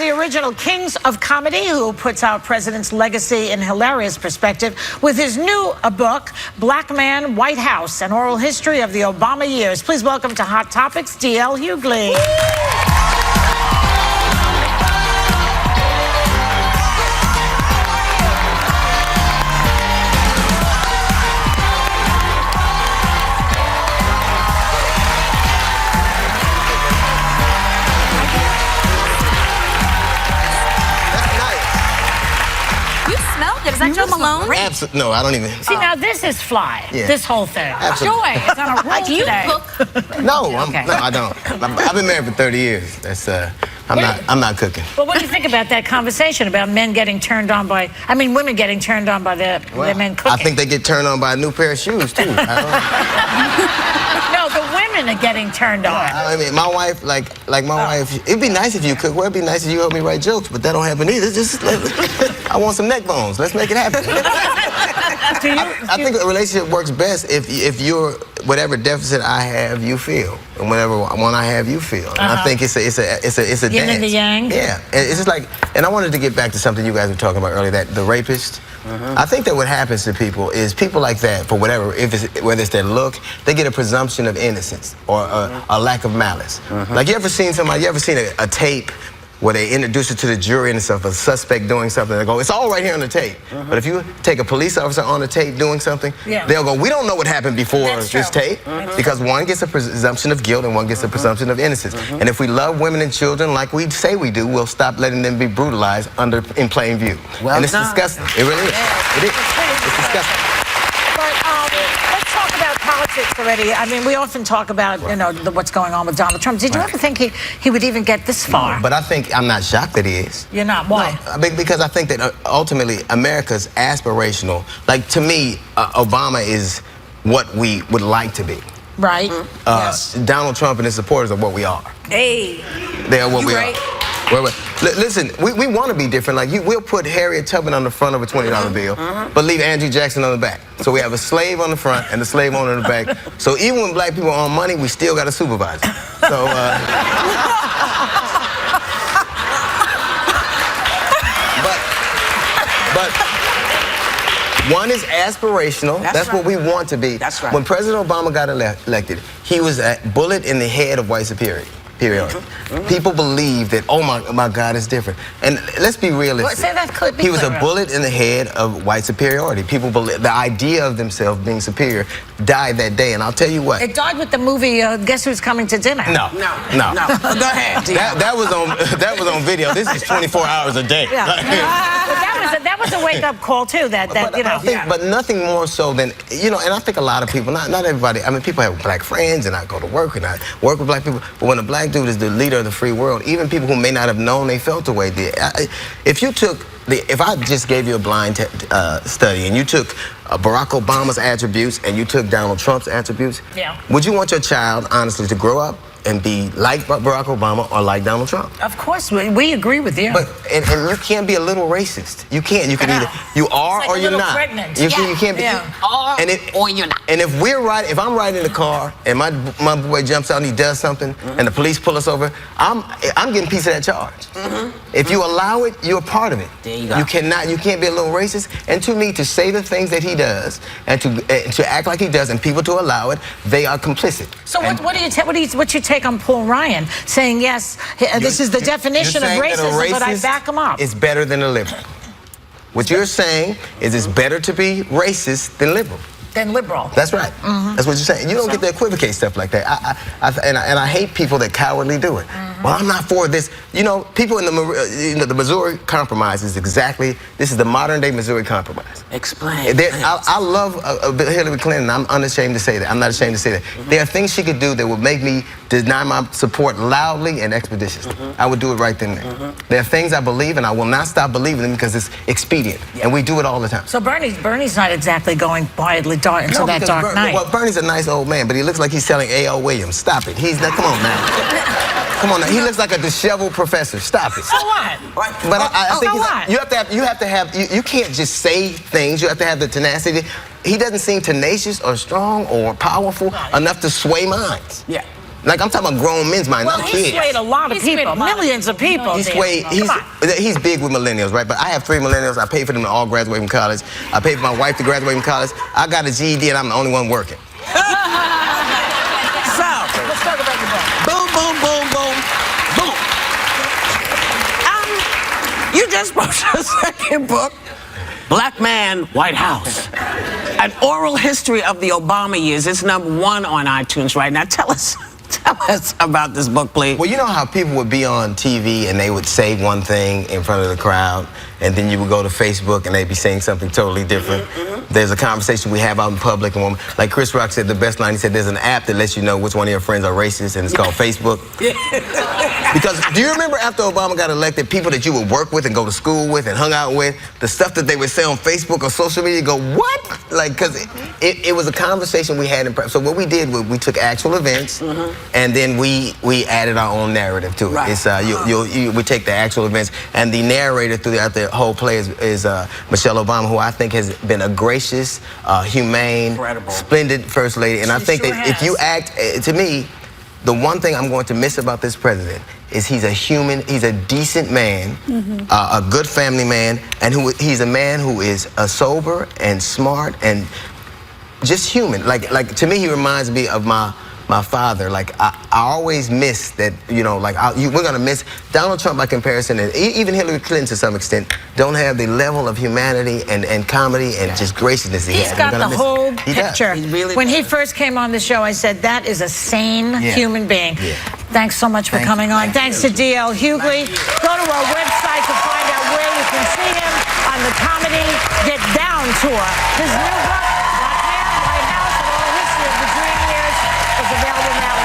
the original Kings of Comedy, who puts our president's legacy in hilarious perspective with his new book, Black Man, White House, an oral history of the Obama years. Please welcome to Hot Topics, L Hughley. Is that Joe Malone? Absolutely. No, I don't even. See, now this is fly. Yeah. This whole thing. Absolutely. Joy is on a roll today. No, I don't. I've been married for 30 years. That's I'm not cooking. Well, what do you think about that conversation about men getting turned on by? I mean, women getting turned on by their men cooking. I think they get turned on by a new pair of shoes too. No, the women are getting turned on. I mean, my wife, like my wife. It'd be nice if you cook. Well, it'd be nice if you help me write jokes, but that don't happen either. I want some neck bones. Let's make it happen. I think a relationship works best if you're whatever deficit I have, you feel, and whatever one I have, you feel. And I think it's a Yin and the yang. Yeah, it's just like. And I wanted to get back to something you guys were talking about earlier. That the rapist. I think that what happens to people is people like that, for whatever, whether it's their look, they get a presumption of innocence or a lack of malice. Like you ever seen a tape where they introduce it to the jury and stuff, a suspect doing something, they go, it's all right here on the tape. But if you take a police officer on the tape doing something, they'll go, we don't know what happened before this tape, because one gets a presumption of guilt and one gets a presumption of innocence. And if we love women and children like we say we do, we'll stop letting them be brutalized in plain view. And it's disgusting. It really is. It is. It's disgusting. Let's talk about politics already. I mean, we often talk about, what's going on with Donald Trump. Did you ever think he would even get this far? No, but I'm not shocked that he is. You're not? Why? No, because I think that ultimately America's aspirational. Like, to me, Obama is what we would like to be. Right. Yes. Donald Trump and his supporters are what we are. Hey. They are what we are. Listen, we want to be different. Like, we'll put Harriet Tubman on the front of a $20 bill, but leave Andrew Jackson on the back. So we have a slave on the front and a slave owner on the back. So even when black people are on money, we still got a supervisor. So, but one is aspirational. That's what we want to be. That's right. When President Obama got elected, he was a bullet in the head of white superiority. Period. People believe that, oh my God, it's different. And let's be realistic. Say that could be he was a bullet in the head of white superiority. People believe the idea of themselves being superior died that day. And I'll tell you what. It died with the movie Guess Who's Coming to Dinner. No. Go ahead. That was on video. This is 24 hours a day. Yeah. But that was a wake-up call too. But nothing more so than and I think a lot of people, not everybody. I mean, people have black friends, and I go to work and I work with black people. But when a black dude is the leader of the free world, even people who may not have known they felt the way they did. If I just gave you a blind study and you took Barack Obama's attributes and you took Donald Trump's attributes, would you want your child, honestly, to grow up and be like Barack Obama or like Donald Trump? Of course, we agree with you. But and you can't be a little racist. You can't. You can either you are like or you're not. Pregnant. You can't be. You are or you're not. And if I'm riding in the car and my boy jumps out and he does something and the police pull us over, I'm getting a piece of that charge. If you allow it, you're a part of it. There you go. You can't be a little racist. And to me, to say the things that he does and to act like he does and people to allow it, they are complicit. So what's your take on Paul Ryan saying, yes, this is the definition of racism, but I back him up? It's better than a liberal. What you're saying is it's better to be racist than liberal. Than liberal. That's right. That's what you're saying. You don't get to equivocate stuff like that. And I hate people that cowardly do it. Well, I'm not for this. People in the Missouri Compromise is this is the modern day Missouri Compromise. Explain. I love Hillary Clinton. I'm unashamed to say that. I'm not ashamed to say that. There are things she could do that would make me deny my support loudly and expeditiously. I would do it right then and there. There are things I believe, and I will not stop believing them because it's expedient, and we do it all the time. So Bernie's not exactly going quietly into that dark night. Well, Bernie's a nice old man, but he looks like he's selling A.L. Williams. Stop it. He's not. Come on now. Come on now. He looks like a disheveled professor. Stop it. So what? But I think you have to have. You can't just say things. You have to have the tenacity. He doesn't seem tenacious or strong or powerful enough to sway minds. Yeah. Like, I'm talking about grown men's mind, Well, not he kids. swayed a lot of people, millions of people. He's Come on. he's big with millennials, right? But I have 3 millennials. I pay for them to all graduate from college. I pay for my wife to graduate from college. I got a GED and I'm the only one working. So, Let's talk about your book. boom, boom, boom, boom, boom. You just wrote your second book, Black Man, White House. An oral history of the Obama years. It's #1 on iTunes right now. Tell us about this book, please. Well, you know how people would be on TV and they would say one thing in front of the crowd, and then you would go to Facebook and they'd be saying something totally different. There's a conversation we have out in public, and like Chris Rock said, the best line, he said, there's an app that lets you know which one of your friends are racist, and it's called Facebook. Because do you remember after Obama got elected, people that you would work with and go to school with and hung out with, the stuff that they would say on Facebook or social media, go, what? Like, because it was a conversation we had in prep. So what we did was we took actual events, and then we added our own narrative to it. Right. It's we take the actual events, and the narrator throughout the whole play is Michelle Obama, who I think has been a gracious, humane, incredible, splendid first lady. And I think that if you act, to me, the one thing I'm going to miss about this president is he's a human, he's a decent man, a good family man, and he's a man who is sober and smart and just human. Like to me, he reminds me of my father. Like I always miss that, you know, like we're gonna miss Donald Trump by comparison, and even Hillary Clinton to some extent don't have the level of humanity and comedy and just graciousness he He's had. got the whole picture. He really When he does. first came on the show, I said, that is a sane human being. Thanks so much for coming on. Thanks to L Hughley. Go to our website to find out where you can see him on the Comedy Get Down tour. His new book, Black Man, White House, and Oral History of the Dream Years, is available now